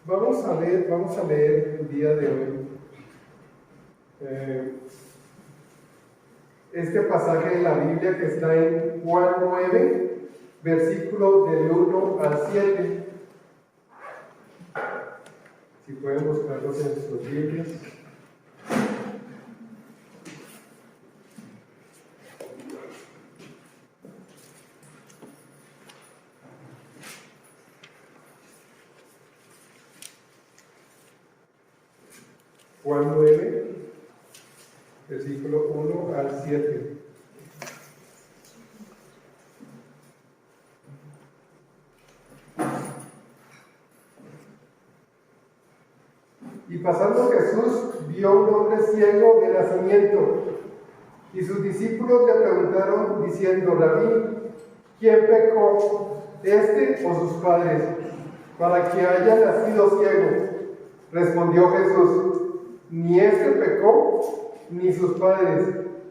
Vamos a leer el día de hoy este pasaje de la Biblia que está en Juan 9, versículo del 1 al 7. Si pueden buscarlos en sus Biblias. Juan 9, versículo 1 al 7. Y pasando Jesús vio un hombre ciego de nacimiento, y sus discípulos le preguntaron diciendo: Rabí, ¿quién pecó, este o sus padres, para que haya nacido ciego? Respondió Jesús: ni este pecó, ni sus padres,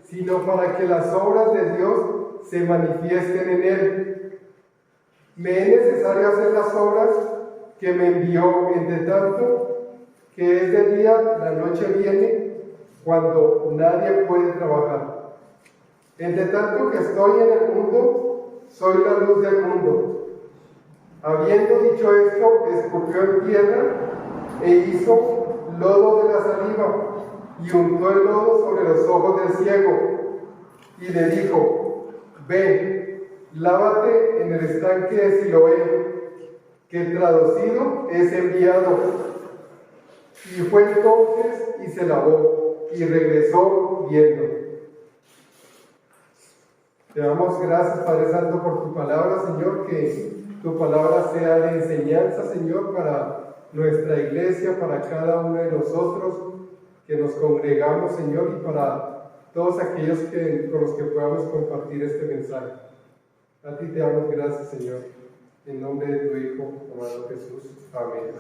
sino para que las obras de Dios se manifiesten en él. Me es necesario hacer las obras que me envió, entre tanto que es de día, la noche viene, cuando nadie puede trabajar. Entre tanto que estoy en el mundo, soy la luz del mundo. Habiendo dicho esto, escupió en tierra e hizo lodo de la saliva, y untó el lodo sobre los ojos del ciego, y le dijo: ve, lávate en el estanque de Siloé, que traducido es enviado. Y fue entonces y se lavó, y regresó viendo. Te damos gracias, Padre Santo, por tu palabra, Señor, que tu palabra sea de enseñanza, Señor, para nuestra iglesia, para cada uno de nosotros que nos congregamos, Señor, y para todos aquellos con los que podamos compartir este mensaje. A ti te damos gracias, Señor, en nombre de tu Hijo, amado Jesús. Amén.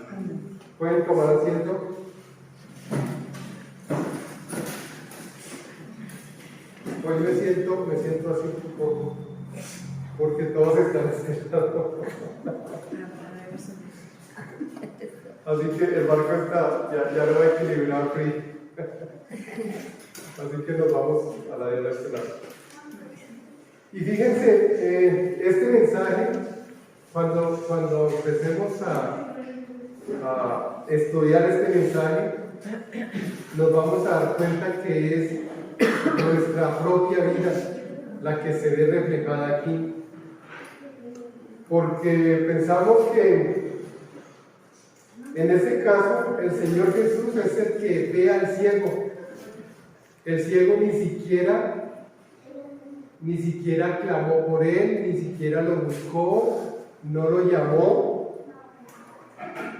¿Pueden tomar asiento? Hoy me siento así un poco, porque todos están sentados. Así que el barco está, ya lo va a equilibrar free. Así que nos vamos a la de este lado. Y fíjense, este mensaje, cuando empecemos a estudiar este mensaje, nos vamos a dar cuenta que es nuestra propia vida la que se ve reflejada aquí. Porque pensamos que en este caso el Señor Jesús es el que ve al ciego. El ciego ni siquiera clamó por él, ni siquiera lo buscó, no lo llamó.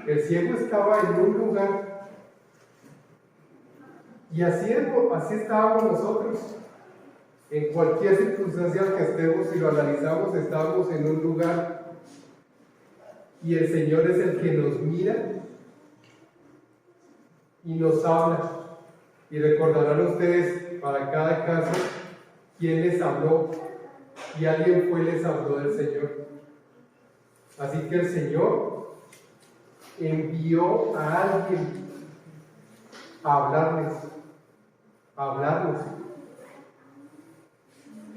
El ciego estaba en un lugar. Y así estábamos nosotros. En cualquier circunstancia que estemos, si lo analizamos, estamos en un lugar. Y el Señor es el que nos mira y nos habla. Y recordarán ustedes, para cada caso, quién les habló. Y alguien fue y les habló del Señor. Así que el Señor envió a alguien a hablarnos.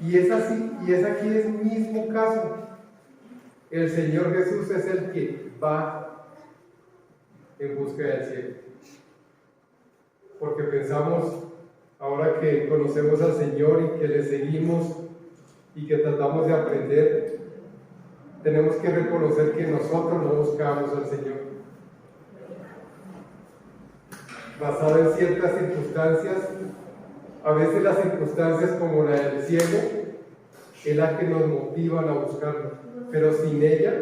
Y es así, y es aquí el mismo caso. El Señor Jesús es el que va en busca del cielo. Porque pensamos, ahora que conocemos al Señor y que le seguimos y que tratamos de aprender, tenemos que reconocer que nosotros no buscamos al Señor. Basado en ciertas circunstancias, a veces las circunstancias como la del ciego es la que nos motivan a buscarlo, pero sin ella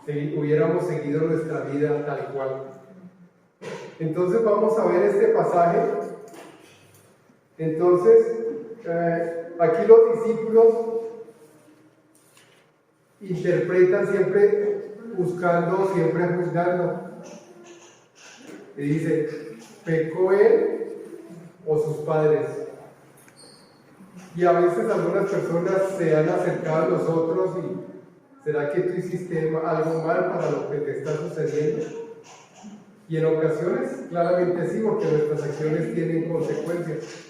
hubiéramos seguido nuestra vida tal cual. Entonces vamos a ver este pasaje. Entonces aquí los discípulos interpretan siempre buscando, siempre juzgando. Y dice: ¿pecó él o sus padres? Y a veces algunas personas se han acercado a nosotros y ¿Será que tú hiciste algo mal para lo que te está sucediendo? Y en ocasiones, claramente sí, porque nuestras acciones tienen consecuencias.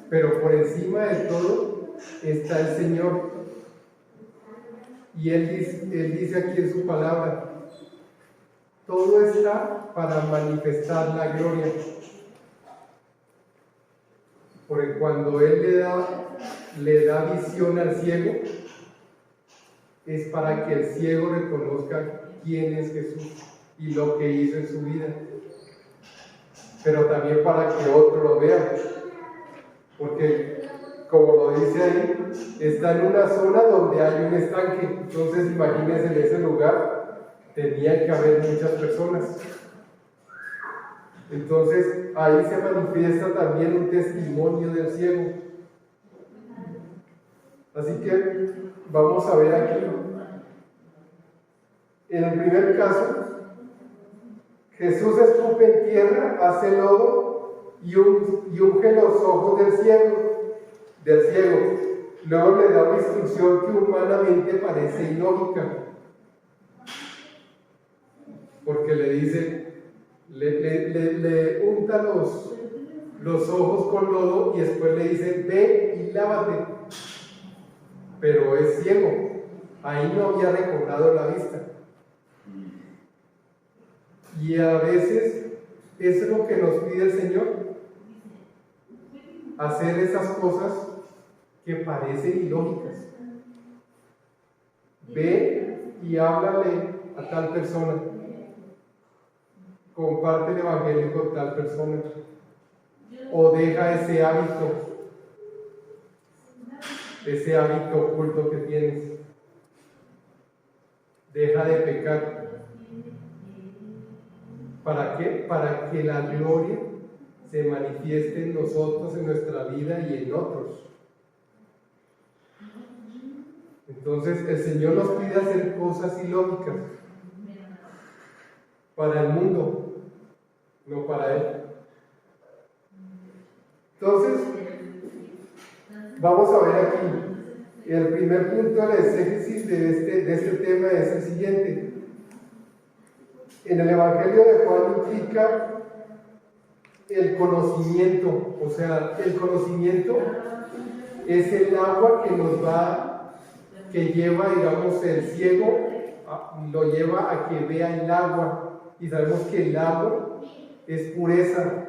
Pero por encima de todo está el Señor. Y Él dice aquí en su palabra, todo está para manifestar la gloria. Porque cuando Él le da visión al ciego, es para que el ciego reconozca quién es Jesús y lo que hizo en su vida. Pero también para que otro lo vea. Porque, como lo dice ahí, está en una zona donde hay un estanque. Entonces, imagínense, en ese lugar tenía que haber muchas personas. Entonces, ahí se manifiesta también un testimonio del ciego. Así que vamos a ver aquí. En el primer caso, Jesús escupe en tierra, hace lodo y unge los ojos del ciego. Luego le da una instrucción que humanamente parece ilógica. Porque le dice, le unta los ojos con lodo y después le dice, ve y lávate. Pero es ciego. Ahí no había recobrado la vista. Y a veces eso es lo que nos pide el Señor, hacer esas cosas que parecen ilógicas. Ve y háblale a tal persona, comparte el evangelio con tal persona, o deja ese hábito oculto que tienes, deja de pecar. ¿Para qué? Para que la gloria se manifieste en nosotros, en nuestra vida y en otros. Entonces el Señor nos pide hacer cosas ilógicas para el mundo, no para Él. Entonces, vamos a ver aquí, el primer punto de la exégesis de este tema es el siguiente. En el Evangelio de Juan implica el conocimiento, o sea, el conocimiento es el agua que lleva, digamos, el ciego, lo lleva a que vea el agua, y sabemos que el agua es pureza,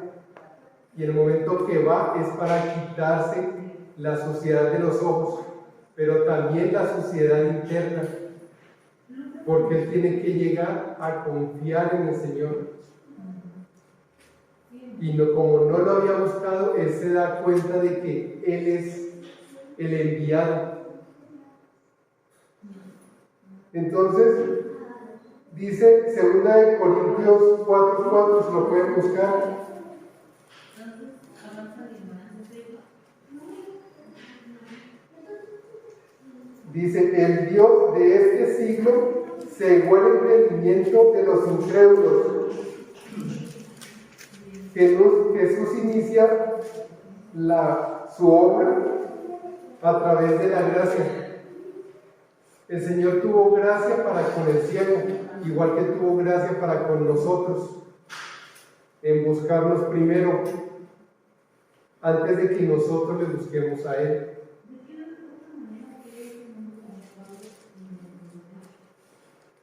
y el momento que va es para quitarse la suciedad de los ojos, pero también la suciedad interna, porque él tiene que llegar a confiar en el Señor. Y como no lo había buscado, él se da cuenta de que él es el enviado. Entonces, dice 2 Corintios 4:4, si lo pueden buscar. Dice, el Dios de este siglo cegó el entendimiento de los incrédulos. Jesús inicia su obra a través de la gracia. El Señor tuvo gracia para con el ciego, igual que tuvo gracia para con nosotros, en buscarnos primero, antes de que nosotros le busquemos a Él.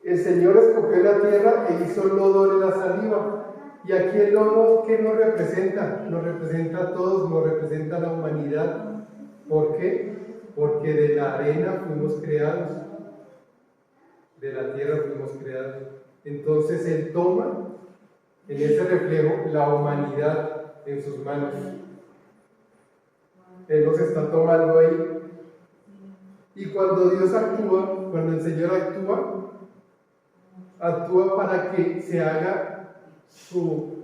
El Señor escogió la tierra e hizo lodo de la saliva. Y aquí el lodo, ¿qué nos representa? Nos representa a todos, nos representa a la humanidad. ¿Por qué? Porque de la arena fuimos creados, de la tierra fuimos creados. Entonces Él toma en ese reflejo la humanidad en sus manos. Él nos está tomando ahí. Y cuando Dios actúa, cuando el Señor actúa para que se haga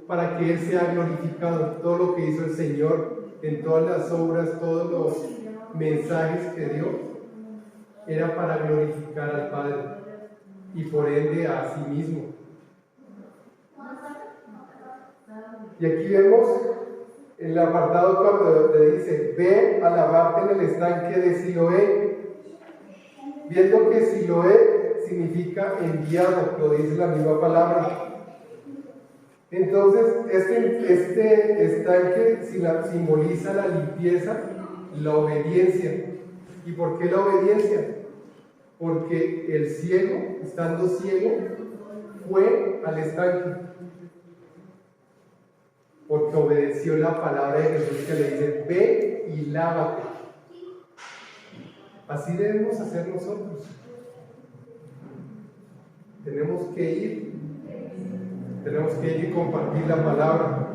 para que Él sea glorificado. Todo lo que hizo el Señor en todas las obras, todos los mensajes que dio, era para glorificar al Padre y por ende a sí mismo. Y aquí vemos en el apartado cuando le dice, ve a lavarte en el estanque de Siloé. viendo que Siloé significa enviado, lo dice la misma palabra. Entonces, este estanque simboliza la limpieza, la obediencia. ¿Y por qué la obediencia? Porque el ciego, estando ciego, fue al estanque. Porque obedeció la palabra de Jesús que le dice: ve y lávate. Así debemos hacer nosotros. Tenemos que ir y compartir la palabra.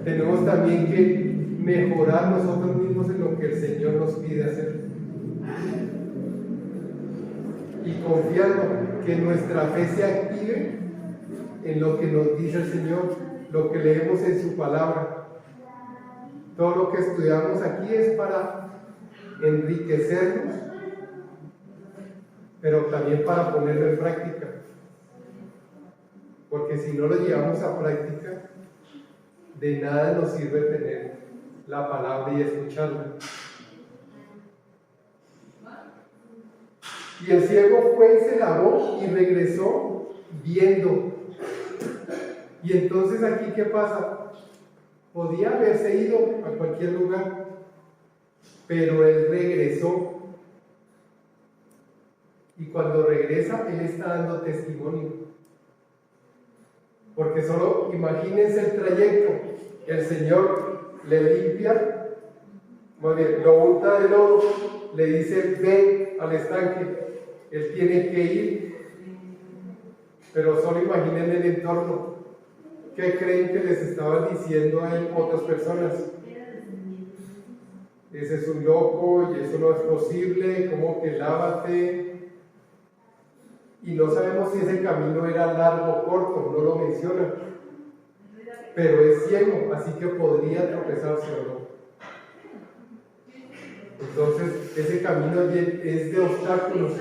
Tenemos también que mejorar nosotros mismos en lo que el Señor nos pide hacer. Y confiando que nuestra fe se active en lo que nos dice el Señor, lo que leemos en su palabra. Todo lo que estudiamos aquí es para enriquecernos, pero también para ponerlo en práctica. Porque si no lo llevamos a práctica, de nada nos sirve tener la palabra y escucharla. Y el ciego fue y se lavó y regresó viendo. Y entonces aquí, ¿qué pasa? Podía haberse ido a cualquier lugar, pero él regresó. Y cuando regresa, él está dando testimonio. Porque solo imagínense el trayecto. El Señor le limpia, más bien, lo unta de lodo, le dice: ve al estanque. Él tiene que ir, pero solo imaginen el entorno. ¿Qué creen que les estaban diciendo a él otras personas? Ese es un loco y eso no es posible, ¿cómo que lávate? Y no sabemos si ese camino era largo o corto, no lo menciona, pero es ciego, así que podría tropezarse o no. Entonces ese camino es de obstáculos,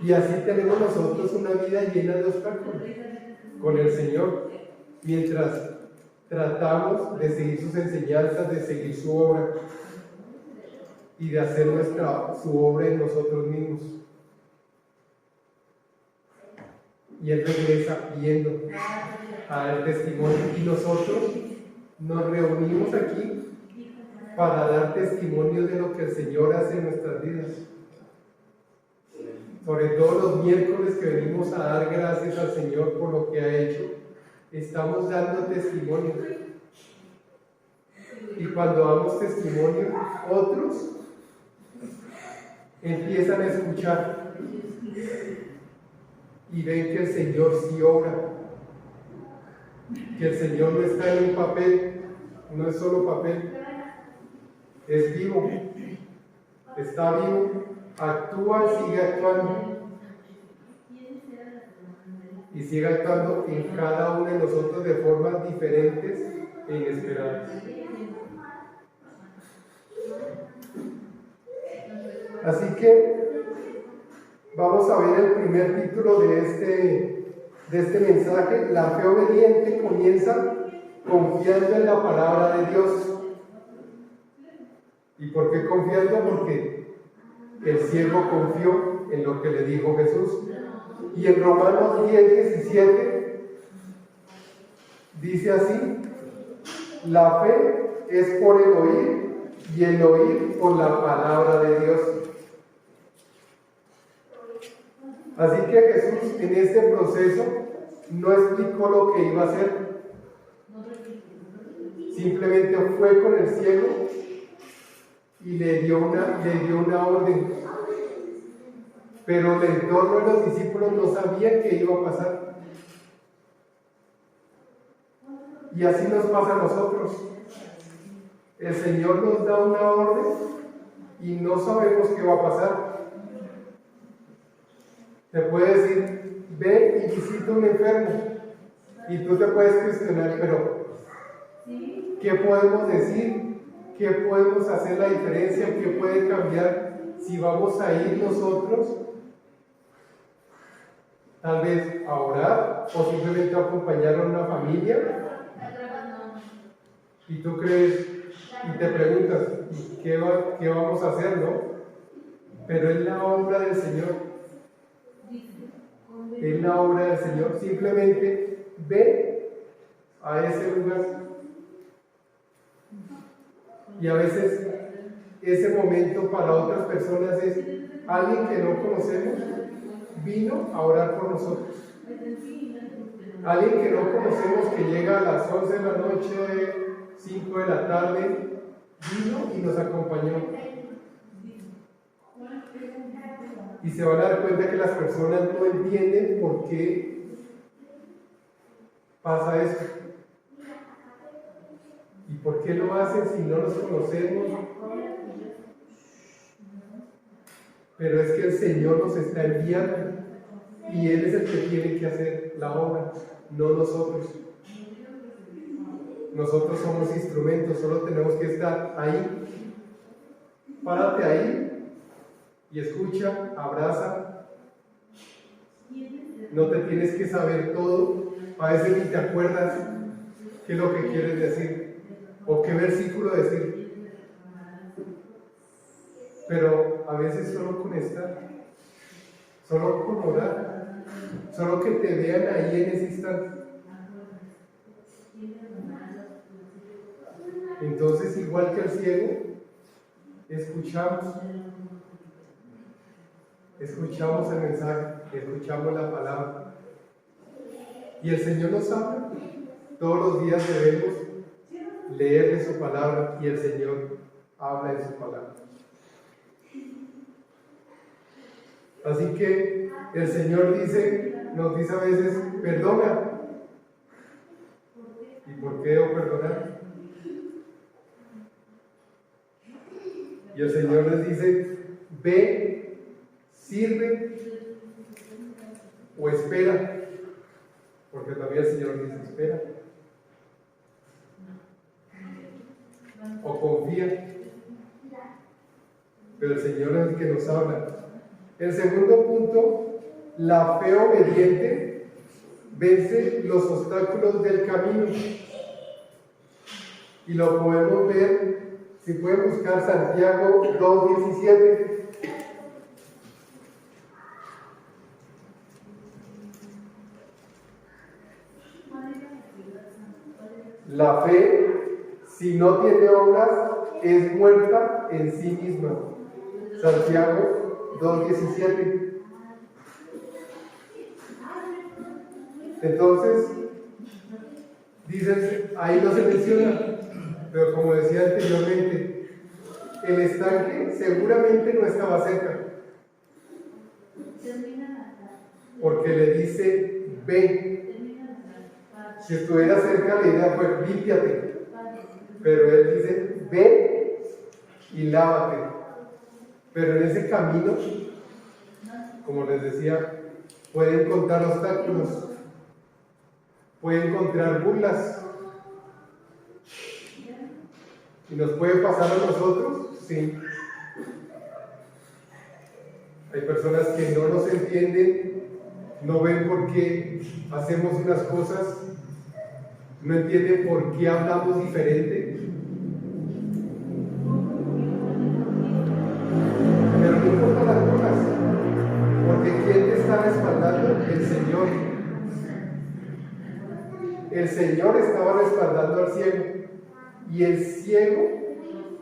y así tenemos nosotros una vida llena de obstáculos con el Señor, mientras tratamos de seguir sus enseñanzas, de seguir su obra y de hacer su obra en nosotros mismos. Y Él regresa viendo a dar testimonio, y nosotros nos reunimos aquí para dar testimonio de lo que el Señor hace en nuestras vidas. Sobre todo los miércoles que venimos a dar gracias al Señor por lo que ha hecho, estamos dando testimonio. Y cuando damos testimonio, otros empiezan a escuchar y ven que el Señor sí obra, que el Señor no está en un papel, no es solo papel, es vivo, está vivo, actúa y sigue actuando, y sigue actuando en cada uno de nosotros de formas diferentes e inesperadas. Así que vamos a ver el primer título de este mensaje. La fe obediente comienza confiando en la palabra de Dios. ¿Y por qué confiando? Porque el ciego confió en lo que le dijo Jesús. Y en Romanos 10:17 dice así: la fe es por el oír, y el oír por la palabra de Dios. Así que Jesús en este proceso no explicó lo que iba a hacer, simplemente fue con el ciego y le dio una orden, pero el entorno de los discípulos no sabían qué iba a pasar. Y así nos pasa a nosotros. El Señor nos da una orden y no sabemos qué va a pasar. Te puede decir: ve y visita a un enfermo, y tú te puedes cuestionar, pero ¿qué podemos decir? ¿Qué podemos hacer la diferencia? ¿Qué puede cambiar si vamos a ir nosotros tal vez a orar o simplemente a acompañar a una familia? Y tú crees y te preguntas: ¿qué vamos a hacer, no? pero es la obra del Señor. Es la obra del Señor. Simplemente ve a ese lugar. Y a veces ese momento para otras personas es alguien que no conocemos vino a orar por nosotros. Alguien que no conocemos que llega a las 11 de la noche, 5 de la tarde, vino y nos acompañó. Y se van a dar cuenta que las personas no entienden por qué pasa eso. ¿Y por qué lo hacen si no los conocemos? Pero es que el Señor nos está enviando y Él es el que tiene que hacer la obra, no nosotros. Nosotros somos instrumentos, solo tenemos que estar ahí. Párate ahí y escucha, abraza. No te tienes que saber todo, a veces ni te acuerdas qué es lo que quieres decir o qué versículo decir. Pero a veces solo con estar, solo con orar, solo que te vean ahí en ese instante. Entonces, igual que el ciego, escuchamos el mensaje, escuchamos la palabra. Y el Señor nos habla. Todos los días debemos leer de su palabra y el Señor habla de su palabra. Así que el Señor nos dice a veces, perdona. ¿Y por qué debo perdonar? Y el Señor les dice, ve, sirve o espera. Porque también el Señor dice, espera. O confía. Pero el Señor es el que nos habla. El segundo punto, la fe obediente vence los obstáculos del camino. Y lo podemos ver, si pueden buscar Santiago 2:17. La fe, si no tiene obras, es muerta en sí misma. Santiago 2:17. Entonces, dicen, ahí no se menciona, pero como decía anteriormente, el estanque seguramente no estaba cerca, porque le dice, ven. Si estuviera cerca, la idea fue, límpiate. Pero él dice, ven y lávate. Pero en ese camino, como les decía, puede encontrar obstáculos, puede encontrar burlas. ¿Y nos puede pasar a nosotros? Sí. Hay personas que no nos entienden, no ven por qué hacemos unas cosas, no entienden por qué hablamos diferente. Pero no importa las cosas, porque ¿quién te está respaldando? El Señor. El Señor estaba respaldando al ciego. Y el ciego,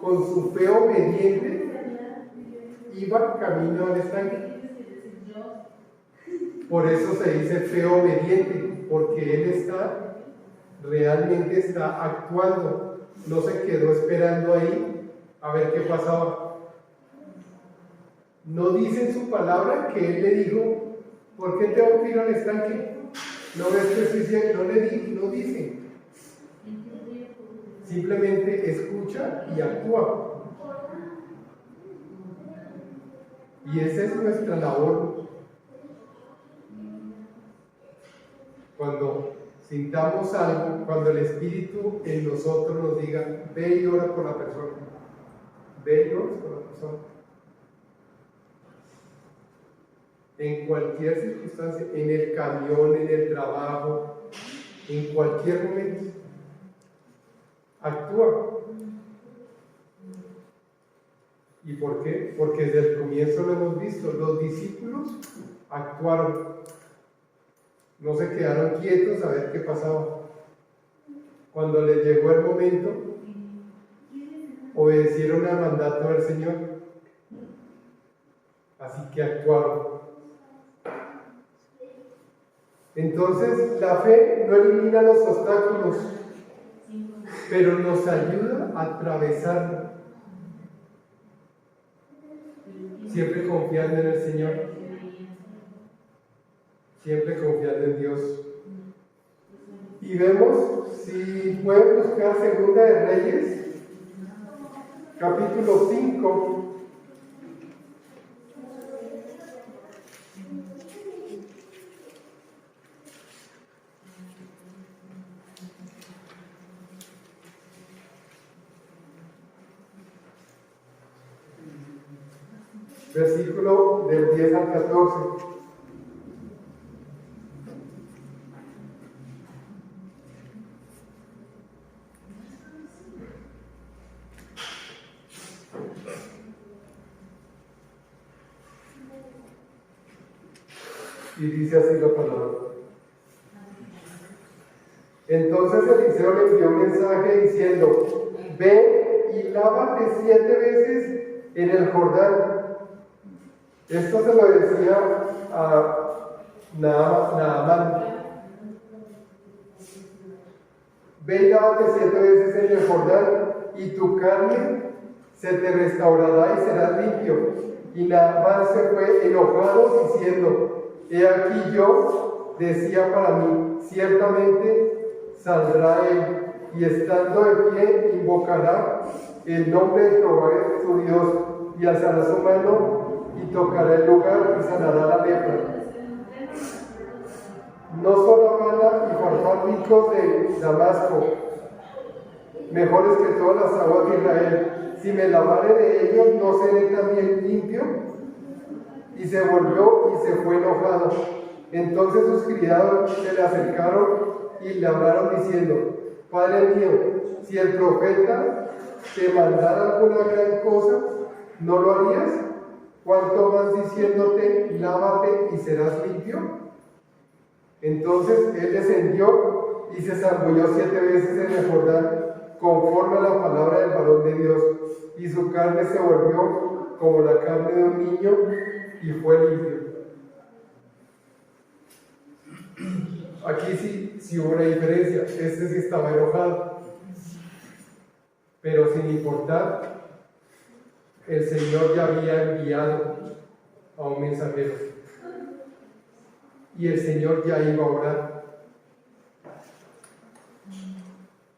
con su fe obediente, iba camino al estanque. Por eso se dice fe obediente, porque él realmente está actuando. No se quedó esperando ahí a ver qué pasaba. No dice en su palabra que él le dijo, ¿por qué tengo que ir al estanque? No ves que estoy diciendo, no dice. Simplemente escucha y actúa. Y esa es nuestra labor. Cuando sintamos algo, cuando el Espíritu en nosotros nos diga, ve y ora por la persona. Ve y ora por la persona. En cualquier circunstancia, en el camión, en el trabajo, en cualquier momento. Actúa. ¿Y por qué? Porque desde el comienzo lo hemos visto, los discípulos actuaron, no se quedaron quietos a ver qué pasaba. Cuando les llegó el momento, obedecieron al mandato del Señor, así que actuaron. Entonces, la fe no elimina los obstáculos, pero nos ayuda a atravesarlos. Siempre confiando en el Señor, siempre confiando en Dios. Y vemos, si pueden buscar Segunda de Reyes, capítulo 5. Versículo del 10 al 14. Y dice así la palabra. Entonces Eliseo le envió un mensaje diciendo: ve y lávate 7 veces en el Jordán. Esto se lo decía a Naamán. Ve y lávate 7 veces en el Jordán, y tu carne se te restaurará y serás limpio. Y Naamán se fue enojado diciendo: he aquí yo decía para mí, ciertamente saldrá él, y estando de pie invocará el nombre de Jehová su Dios, y alzará su mano y tocará el lugar y sanará la lepra. No son Habana y Farfán ricos de Damasco, mejores que todas las aguas de Israel. Si me lavare de ellos, ¿no seré también limpio? Y se volvió y se fue enojado. Entonces sus criados se le acercaron y le hablaron diciendo: Padre mío, si el profeta te mandara alguna gran cosa, ¿no lo harías? ¿Cuánto más diciéndote, lávate y serás limpio? Entonces él descendió y se zambulló 7 veces en el Jordán, conforme a la palabra del varón de Dios, y su carne se volvió como la carne de un niño, y fue limpio. Aquí sí hubo una diferencia. Este sí estaba enojado, pero sin importar, el Señor ya había enviado a un mensajero y el Señor ya iba a orar.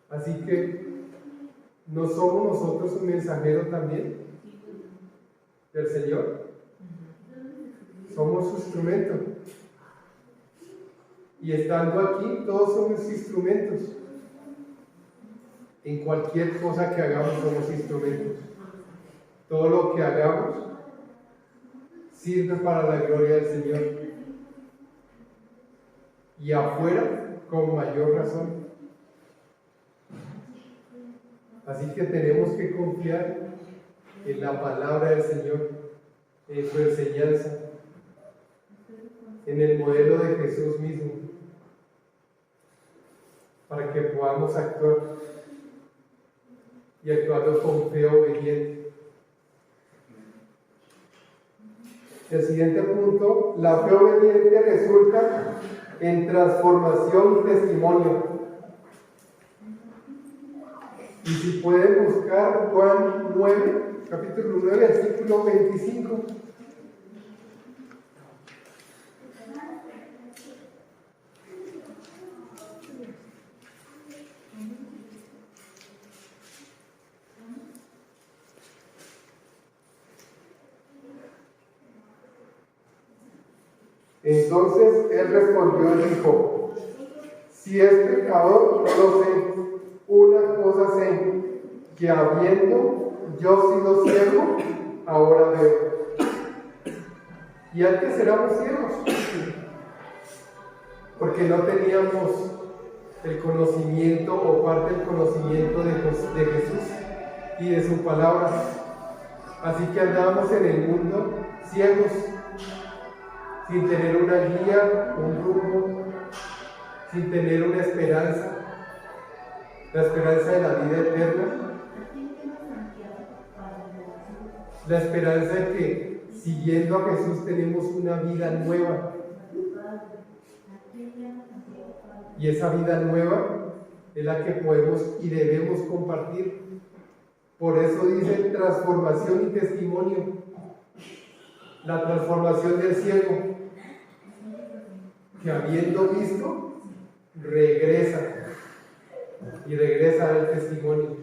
Así que, ¿no somos nosotros un mensajero también del Señor? Somos su instrumento. Y estando aquí, todos somos instrumentos. En cualquier cosa que hagamos, somos instrumentos. Todo lo que hagamos sirve para la gloria del Señor. Y afuera, con mayor razón. Así que tenemos que confiar en la palabra del Señor, en su enseñanza, en el modelo de Jesús mismo, para que podamos actuar y actuando con fe obediente. El siguiente punto: la fe obediente resulta en transformación y testimonio. Y si pueden buscar Juan 9, capítulo 9, versículo 25. Entonces él respondió y dijo: si es pecador, no lo sé. Una cosa sé, que habiendo yo sido ciego, ahora veo. Y antes éramos ciegos, porque no teníamos el conocimiento o parte del conocimiento de Jesús y de su palabra. Así que andábamos en el mundo ciegos, sin tener una guía, un rumbo, sin tener una esperanza, la esperanza de la vida eterna, la esperanza de que siguiendo a Jesús tenemos una vida nueva. Y esa vida nueva es la que podemos y debemos compartir. Por eso dice transformación y testimonio. La transformación del ciego, que habiendo visto, regresa y regresa al testimonio.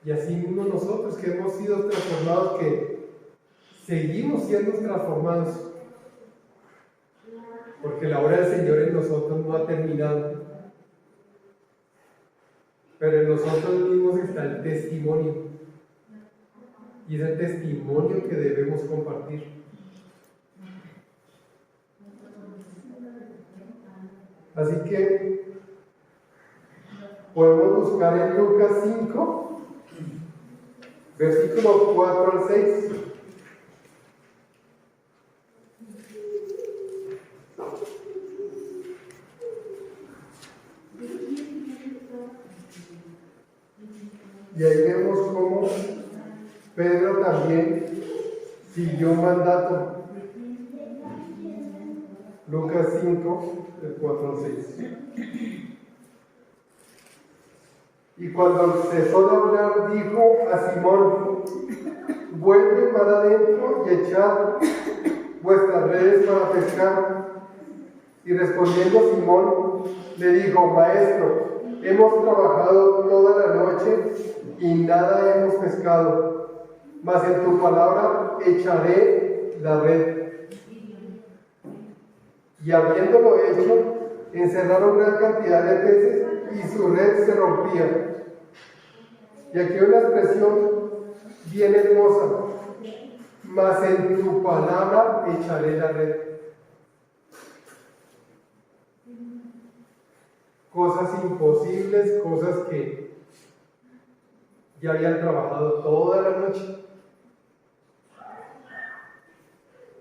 Y así mismo nosotros que hemos sido transformados, que seguimos siendo transformados, porque la obra del Señor en nosotros no ha terminado, pero en nosotros mismos está el testimonio, y es el testimonio que debemos compartir. Así que podemos buscar en Lucas 5, versículos 4 al 6. Y ahí vemos cómo Pedro también siguió un mandato. Lucas 5, del 4 al 6. Y cuando cesó de hablar, dijo a Simón: vuelve para adentro y echad vuestras redes para pescar. Y respondiendo Simón, le dijo: Maestro, hemos trabajado toda la noche y nada hemos pescado, mas en tu palabra echaré la red. Y habiéndolo hecho, encerraron gran cantidad de peces y su red se rompía. Y aquí una expresión bien hermosa: mas en tu palabra echaré la red. Cosas imposibles, cosas que ya habían trabajado toda la noche.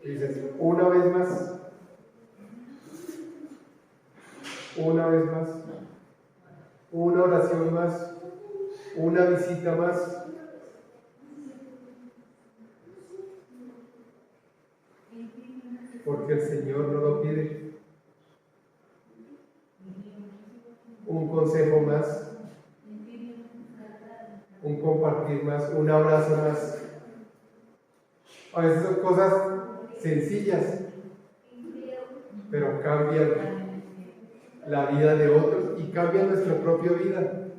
Y dices, una vez más, una oración más, una visita más. Porque el Señor no lo pide. Un consejo más, un compartir más, un abrazo más. A veces son cosas sencillas, pero cambian la vida de otros y cambian nuestra propia vida.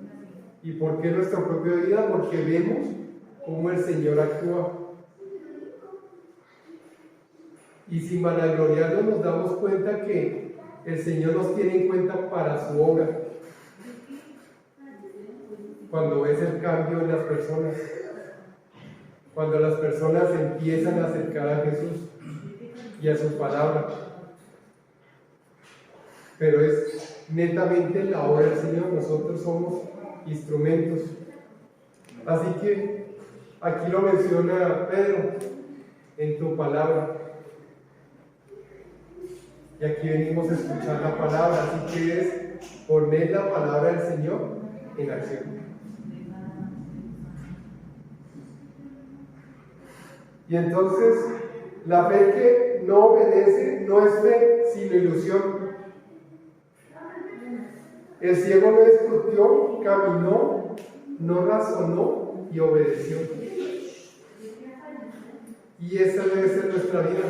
¿Y por qué nuestra propia vida? Porque vemos cómo el Señor actúa. Y sin vanagloriarnos nos damos cuenta que el Señor nos tiene en cuenta para su obra. Cuando ves el cambio en las personas, cuando las personas empiezan a acercar a Jesús y a su palabra, pero es netamente la obra del Señor, nosotros somos instrumentos. Así que aquí lo menciona Pedro, en tu palabra, y aquí venimos a escuchar la palabra, así que es poner la palabra del Señor en acción. Y entonces, la fe que no obedece no es fe, sino ilusión. El ciego no discutió, caminó, no razonó y obedeció. Y esa debe ser nuestra vida.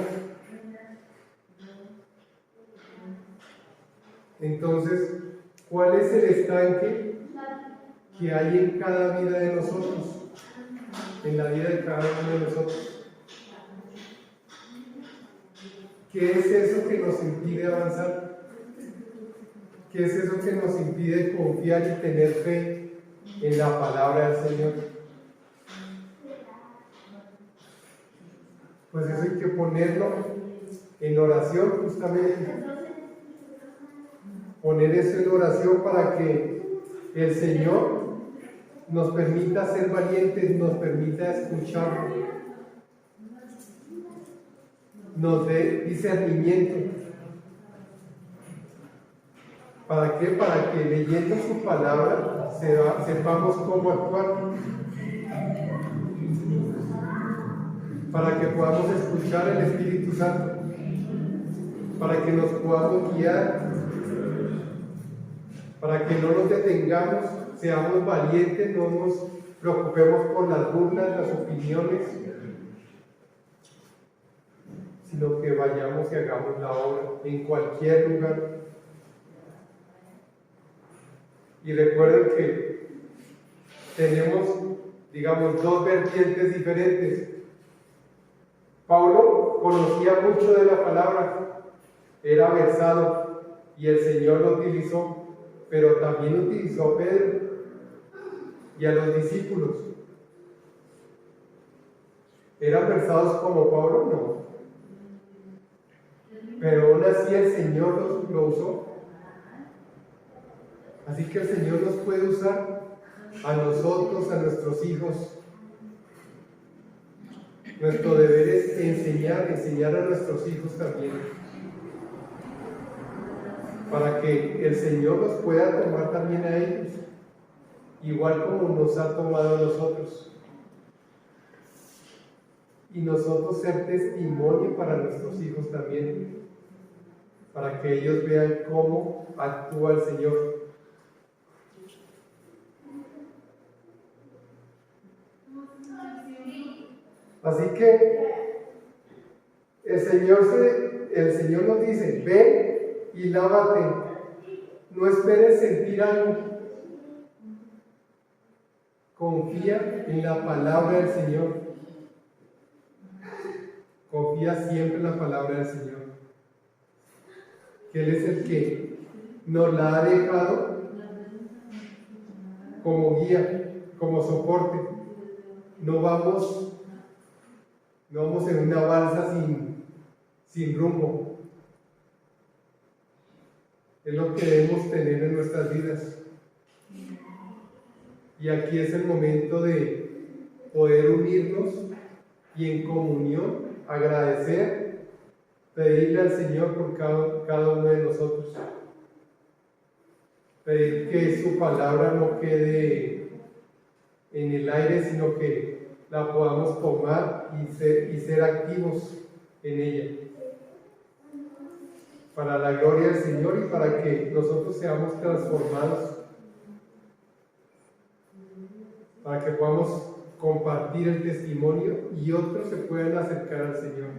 Entonces, ¿cuál es el estanque que hay en cada vida de nosotros? En la vida de cada uno de nosotros. ¿Qué es eso que nos impide avanzar? ¿Qué es eso que nos impide confiar y tener fe en la palabra del Señor? Pues eso hay que ponerlo en oración, justamente. Poner eso en oración para que el Señor nos permita ser valientes, nos permita escuchar, nos dé discernimiento. ¿Para qué? Para que leyendo su palabra sepamos cómo actuar. Para que podamos escuchar el Espíritu Santo. Para que nos podamos guiar. Para que no nos detengamos, seamos valientes, no nos preocupemos por las burlas, las opiniones, sino que vayamos y hagamos la obra en cualquier lugar. Y recuerden que tenemos, digamos, dos vertientes diferentes. Pablo conocía mucho de la palabra, era versado y el Señor lo utilizó, pero también utilizó a Pedro y a los discípulos. ¿Eran versados como Pablo? No. Pero aún así el Señor lo usó. Así que el Señor nos puede usar a nosotros, a nuestros hijos. Nuestro deber es enseñar a nuestros hijos también, para que el Señor los pueda tomar también a ellos, igual como nos ha tomado a nosotros. Y nosotros ser testimonio para nuestros hijos también, para que ellos vean cómo actúa el Señor. Así que el Señor nos dice, ve y lávate, no esperes sentir algo, confía en la palabra del Señor, confía siempre en la palabra del Señor, que Él es el que nos la ha dejado como guía, como soporte. No vamos en una balsa sin rumbo. Es lo que debemos tener en nuestras vidas. Y aquí es el momento de poder unirnos y en comunión agradecer, pedirle al Señor por cada uno de nosotros. Pedir que su palabra no quede en el aire, sino que la podamos tomar y ser activos en ella, para la gloria del Señor y para que nosotros seamos transformados, para que podamos compartir el testimonio y otros se puedan acercar al Señor.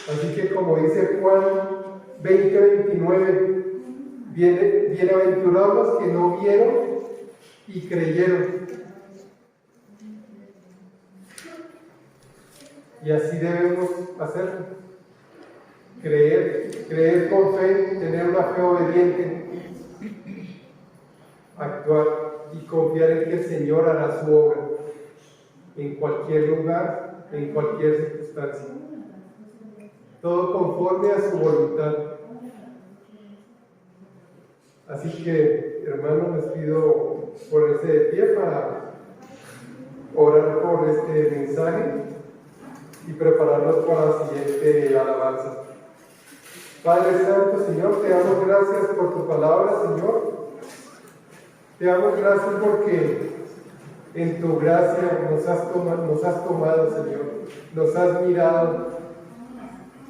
Así que como dice Juan 20:29, bienaventurados los que no vieron y creyeron. Y así debemos hacerlo. Creer con fe, tener una fe obediente, actuar y confiar en que el Señor hará su obra en cualquier lugar, en cualquier circunstancia. Todo conforme a su voluntad. Así que, hermanos, les pido ponerse de pie para orar por este mensaje y prepararnos para la siguiente alabanza. Padre Santo, Señor, te damos gracias por tu palabra, Señor. Te damos gracias porque en tu gracia nos has tomado, Señor. Nos has mirado.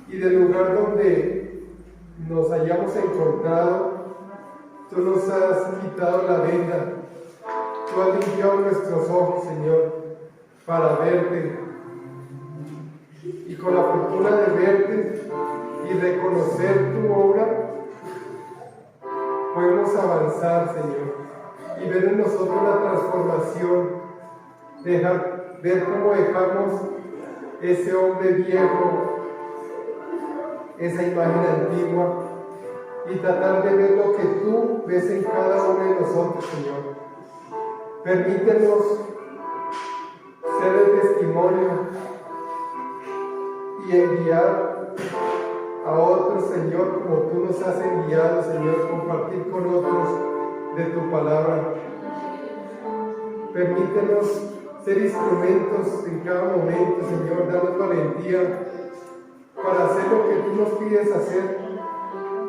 Y del lugar donde nos hayamos encontrado, tú nos has quitado la venda. Tú has limpiado nuestros ojos, Señor, para verte. Y con la fortuna de verte y reconocer tu obra, podemos avanzar, Señor, y ver en nosotros la transformación, ver cómo dejamos ese hombre viejo, esa imagen antigua, y tratar de ver lo que tú ves en cada uno de nosotros, Señor. Permítenos ser el testimonio y enviar a otros, Señor, como tú nos has enviado, Señor, compartir con otros de tu palabra. Permítenos ser instrumentos en cada momento, Señor, danos valentía para hacer lo que tú nos pides hacer,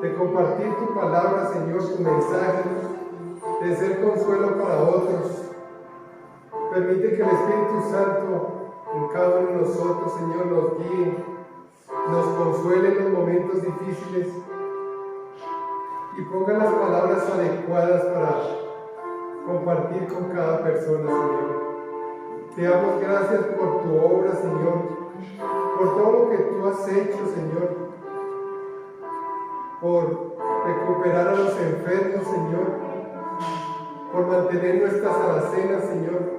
de compartir tu palabra, Señor, tu mensaje, de ser consuelo para otros. Permite que el Espíritu Santo en cada uno de nosotros, Señor, nos guíe, nos consuele en los momentos difíciles y ponga las palabras adecuadas para compartir con cada persona, Señor. Te damos gracias por tu obra, Señor, por todo lo que tú has hecho, Señor, por recuperar a los enfermos, Señor, por mantener nuestras alacenas, Señor,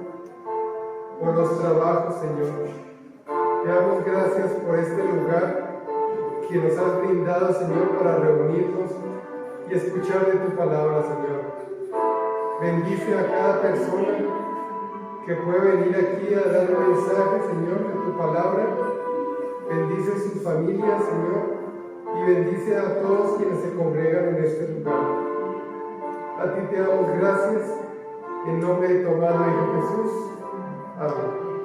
por los trabajos, Señor. Te damos gracias por este lugar que nos has brindado, Señor, para reunirnos y escuchar de tu palabra, Señor. Bendice a cada persona que puede venir aquí a dar un mensaje, Señor, de tu palabra. Bendice sus familias, Señor, y bendice a todos quienes se congregan en este lugar. A ti te damos gracias, en nombre de tu amado Hijo Jesús. Amén.